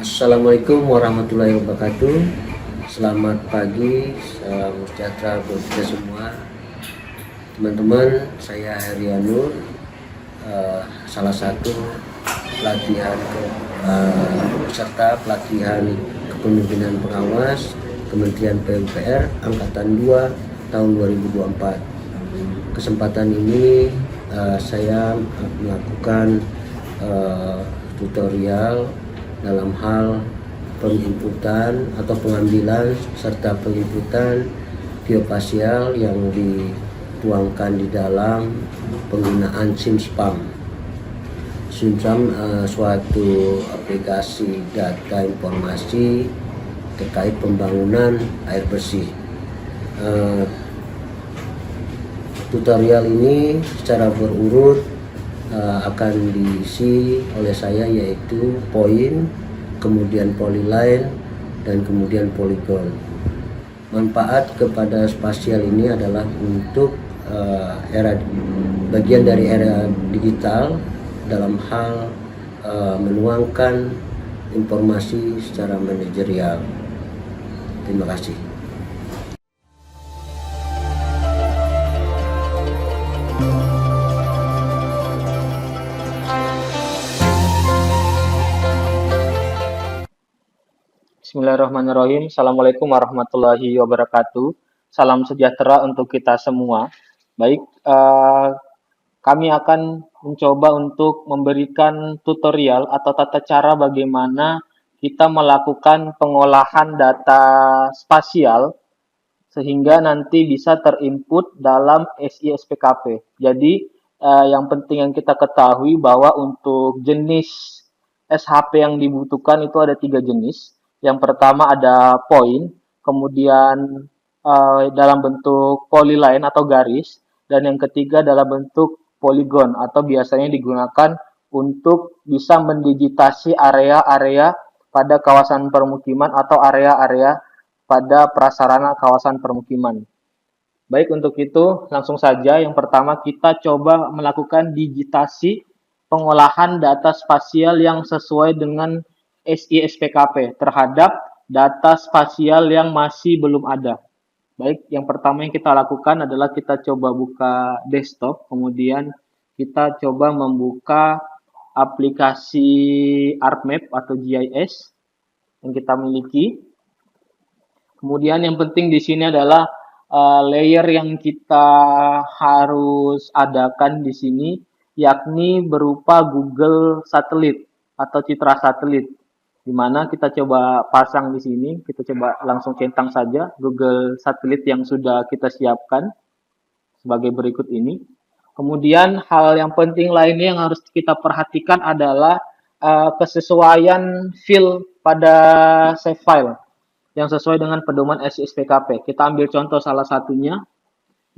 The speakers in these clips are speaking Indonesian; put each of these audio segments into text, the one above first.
Assalamualaikum warahmatullahi wabarakatuh. Selamat pagi, salam sejahtera buat kita semua. Teman-teman, saya Herianur, salah satu peserta pelatihan kepemimpinan pengawas Kementerian PUPR Angkatan 2 tahun 2024. Kesempatan ini saya melakukan tutorial dalam hal penginputan atau pengambilan serta penginputan geospasial yang dituangkan di dalam penggunaan SIM-SPAM. SIM-SPAM suatu aplikasi data informasi terkait pembangunan air bersih. Tutorial ini secara berurut akan diisi oleh saya, yaitu poin, kemudian polyline, dan kemudian polygon. Manfaat kepada spasial ini adalah untuk bagian dari era digital dalam hal menuangkan informasi secara manajerial. Terima kasih. Bismillahirrahmanirrahim. Assalamualaikum warahmatullahi wabarakatuh. Salam sejahtera untuk kita semua. Baik, kami akan mencoba untuk memberikan tutorial atau tata cara bagaimana kita melakukan pengolahan data spasial sehingga nanti bisa terinput dalam SI-SPKP. Jadi, yang penting yang kita ketahui bahwa untuk jenis SHP yang dibutuhkan itu ada 3 jenis. Yang pertama ada poin, kemudian dalam bentuk polyline atau garis, dan yang ketiga dalam bentuk polygon atau biasanya digunakan untuk bisa mendigitasi area-area pada kawasan permukiman atau area-area pada prasarana kawasan permukiman. Baik, untuk itu langsung saja yang pertama kita coba melakukan digitasi pengolahan data spasial yang sesuai dengan SI-SPKP terhadap data spasial yang masih belum ada. Baik, yang pertama yang kita lakukan adalah kita coba buka desktop, kemudian kita coba membuka aplikasi ArcMap atau GIS yang kita miliki. Kemudian yang penting di sini adalah layer yang kita harus adakan di sini, yakni berupa Google Satelit atau citra satelit. Di mana kita coba pasang di sini, kita coba langsung centang saja Google Satelit yang sudah kita siapkan sebagai berikut ini. Kemudian hal yang penting lainnya yang harus kita perhatikan adalah kesesuaian file pada save file yang sesuai dengan pedoman SI-SPKP. Kita ambil contoh salah satunya,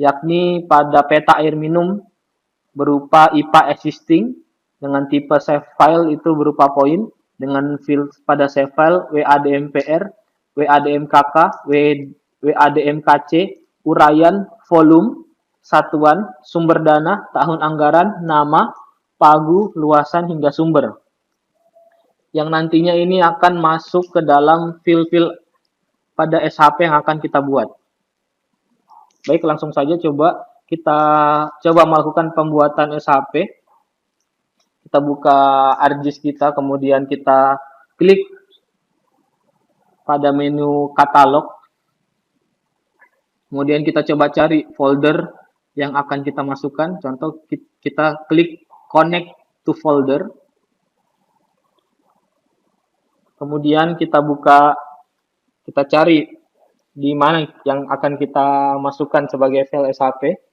yakni pada peta air minum berupa IPA existing dengan tipe save file itu berupa poin, dengan file pada save file WADMPR, WADMKK, WADMKC, uraian, volume, satuan, sumber dana, tahun anggaran, nama, pagu, luasan, hingga sumber. Yang nantinya ini akan masuk ke dalam file-file pada SHP yang akan kita buat. Baik, langsung saja kita coba melakukan pembuatan SHP. Kita buka ArcGIS kita, kemudian kita klik pada menu katalog. Kemudian kita coba cari folder yang akan kita masukkan. Contoh, kita klik connect to folder. Kemudian kita cari di mana yang akan kita masukkan sebagai file SHP.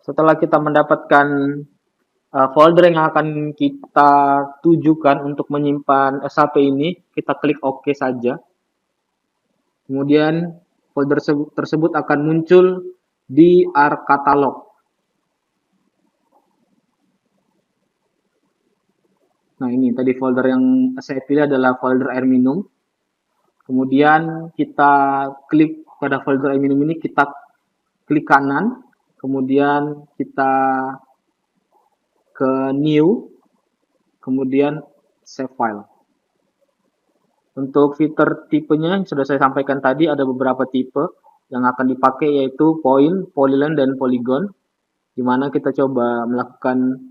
Setelah kita mendapatkan folder yang akan kita tujukan untuk menyimpan SHP ini, kita klik OK saja. Kemudian folder tersebut akan muncul di ArcCatalog. Nah, ini tadi folder yang saya pilih adalah folder air minum. Kemudian kita klik pada folder air minum ini, kita klik kanan. Kemudian kita ke new, kemudian save file. Untuk fitur tipenya yang sudah saya sampaikan tadi, ada beberapa tipe yang akan dipakai, yaitu point, polyline, dan polygon, di mana kita coba melakukan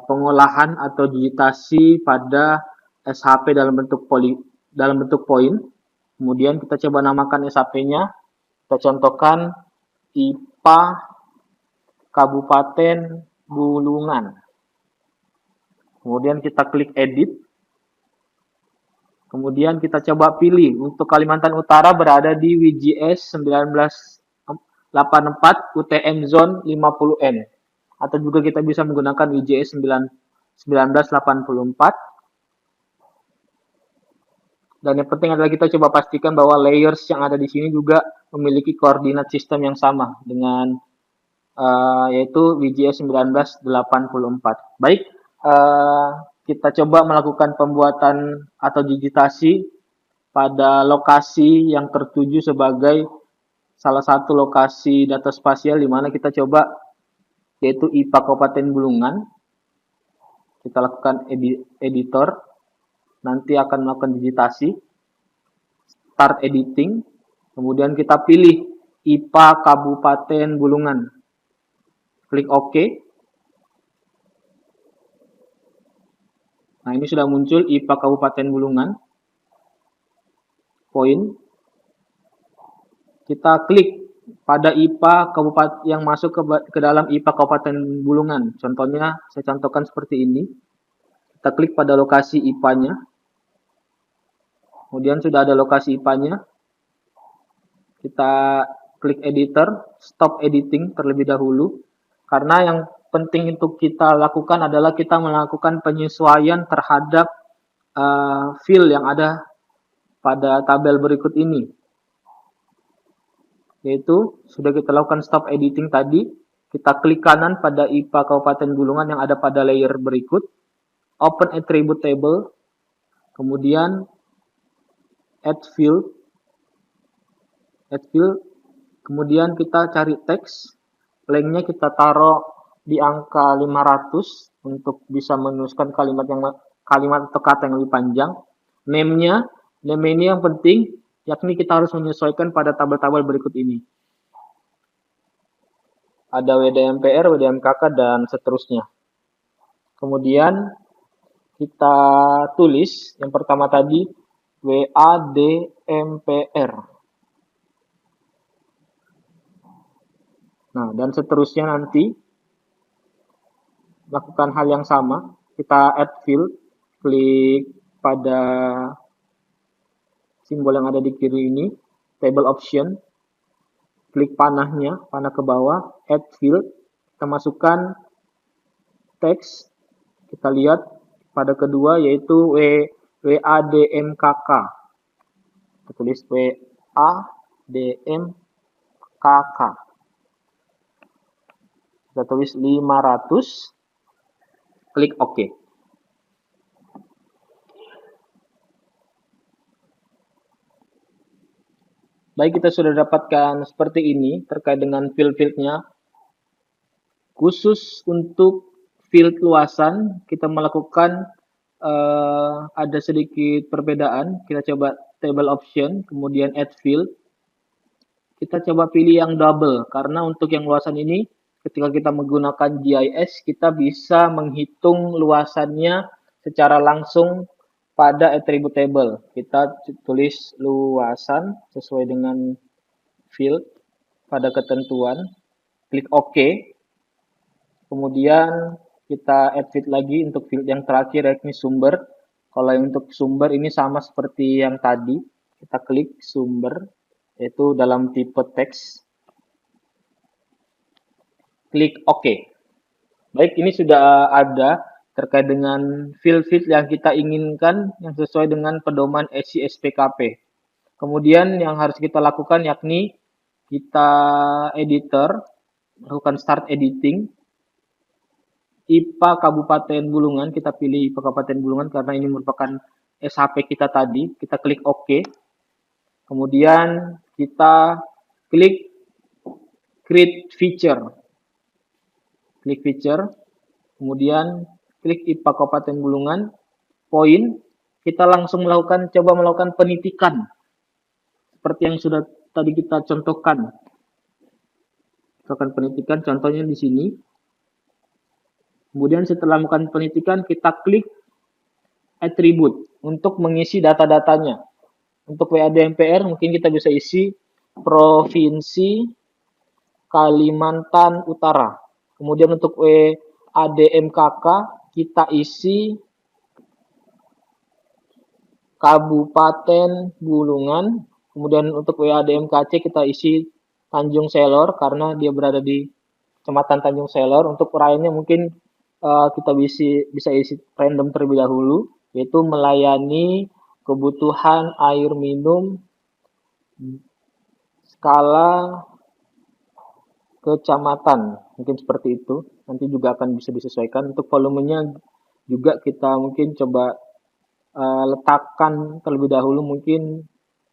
pengolahan atau digitasi pada SHP dalam bentuk point. Kemudian kita coba namakan SHP-nya, kita contohkan IPA Kabupaten Bulungan. Kemudian kita klik edit. Kemudian kita coba pilih untuk Kalimantan Utara berada di WGS 1984 UTM Zone 50N. Atau juga kita bisa menggunakan WGS 1984. Dan yang penting adalah kita coba pastikan bahwa layers yang ada di sini juga memiliki koordinat sistem yang sama dengan yaitu WGS 1984. Baik, kita coba melakukan pembuatan atau digitasi pada lokasi yang tertuju sebagai salah satu lokasi data spasial, di mana kita coba, yaitu IPA Kabupaten Bulungan. Kita lakukan editor, nanti akan melakukan digitasi, start editing, kemudian kita pilih IPA Kabupaten Bulungan, klik OK. Nah, ini sudah muncul IPA Kabupaten Bulungan, point. Kita klik pada IPA kabupaten yang masuk ke dalam IPA Kabupaten Bulungan. Contohnya, saya contohkan seperti ini. Kita klik pada lokasi IPA-nya. Kemudian sudah ada lokasi IPA-nya. Kita klik editor, stop editing terlebih dahulu. Karena yang penting untuk kita lakukan adalah kita melakukan penyesuaian terhadap field yang ada pada tabel berikut ini. Yaitu sudah kita lakukan stop editing tadi, kita klik kanan pada IPA Kabupaten Bulungan yang ada pada layer berikut, open attribute table, kemudian add field, kemudian kita cari teks, lengthnya kita taruh di angka 500 untuk bisa menuliskan kalimat atau kata yang lebih panjang. Name ini yang penting, yakni kita harus menyesuaikan pada tabel-tabel berikut ini. Ada WDMPR, WDMKK, dan seterusnya. Kemudian kita tulis yang pertama tadi WADMPR. Nah, dan seterusnya nanti lakukan hal yang sama. Kita add field, klik pada simbol yang ada di kiri ini, table option, klik panahnya, panah ke bawah, add field, kita masukkan teks, kita lihat pada kedua yaitu WADMKK. Kita tulis WADMKK. Kita tulis 500, klik OK. Baik, kita sudah dapatkan seperti ini terkait dengan field-fieldnya. Khusus untuk field luasan, kita melakukan ada sedikit perbedaan. Kita coba table option, kemudian add field. Kita coba pilih yang double, karena untuk yang luasan ini, ketika kita menggunakan GIS, kita bisa menghitung luasannya secara langsung pada attribute table. Kita tulis luasan sesuai dengan field pada ketentuan, klik OK. Kemudian kita add field lagi untuk field yang terakhir, yakni sumber. Kalau untuk sumber ini sama seperti yang tadi, kita klik sumber, yaitu dalam tipe teks. Klik OK. Baik, ini sudah ada terkait dengan field-field yang kita inginkan yang sesuai dengan pedoman SCSPKP. Kemudian yang harus kita lakukan yakni kita editor, lakukan start editing. IPA Kabupaten Bulungan, kita pilih IPA Kabupaten Bulungan karena ini merupakan SHP kita tadi. Kita klik OK. Kemudian kita klik create feature. Klik feature, kemudian klik IPA Kabupaten Bulungan, poin, kita langsung coba melakukan penitikan seperti yang sudah tadi kita contohkan. Melakukan penitikan contohnya di sini. Kemudian setelah melakukan penitikan, kita klik atribut untuk mengisi data-datanya. Untuk WAD MPR mungkin kita bisa isi Provinsi Kalimantan Utara. Kemudian untuk WAD MKK kita isi Kabupaten Bulungan. Kemudian untuk WAD MKC kita isi Tanjung Selor karena dia berada di Kecamatan Tanjung Selor. Untuk uraiannya mungkin kita bisa isi random terlebih dahulu, yaitu melayani kebutuhan air minum skala kecamatan, mungkin seperti itu. Nanti juga akan bisa disesuaikan. Untuk volumenya juga kita mungkin coba letakkan terlebih dahulu, mungkin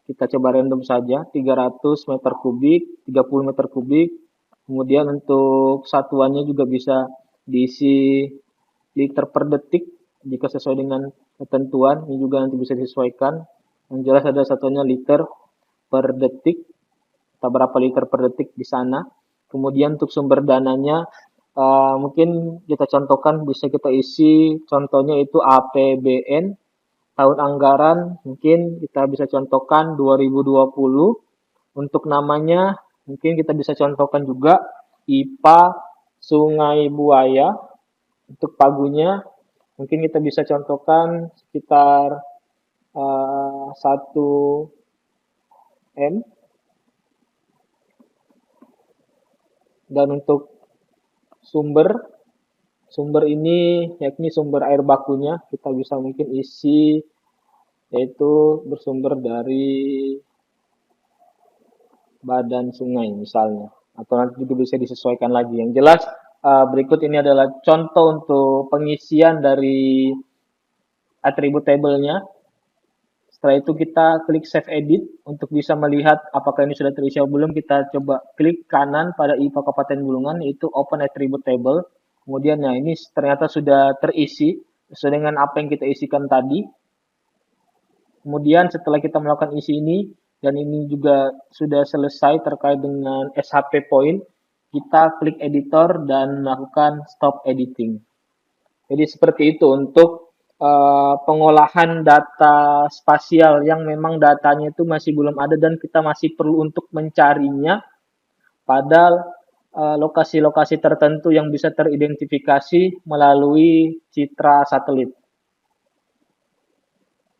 kita coba random saja, 300 meter kubik, 30 meter kubik. Kemudian untuk satuannya juga bisa diisi liter per detik jika sesuai dengan ketentuan. Ini juga nanti bisa disesuaikan. Yang jelas ada satuannya liter per detik, atau berapa liter per detik di sana. Kemudian untuk sumber dananya mungkin kita contohkan, bisa kita isi contohnya itu APBN tahun anggaran, mungkin kita bisa contohkan 2020. Untuk namanya mungkin kita bisa contohkan juga IPA Sungai Buaya. Untuk pagunya mungkin kita bisa contohkan sekitar 1 M. Dan untuk sumber ini yakni sumber air bakunya, kita bisa mungkin isi yaitu bersumber dari badan sungai misalnya, atau nanti juga bisa disesuaikan lagi. Yang jelas berikut ini adalah contoh untuk pengisian dari atribut tabelnya. Setelah itu kita klik save edit untuk bisa melihat apakah ini sudah terisi atau belum. Kita coba klik kanan pada IPA Kabupaten Bulungan, yaitu open attribute table. Kemudian ya ini ternyata sudah terisi sesuai dengan apa yang kita isikan tadi. Kemudian setelah kita melakukan isi ini, dan ini juga sudah selesai terkait dengan SHP point, kita klik editor dan melakukan stop editing. Jadi seperti itu untuk pengolahan data spasial yang memang datanya itu masih belum ada dan kita masih perlu untuk mencarinya pada lokasi-lokasi tertentu yang bisa teridentifikasi melalui citra satelit.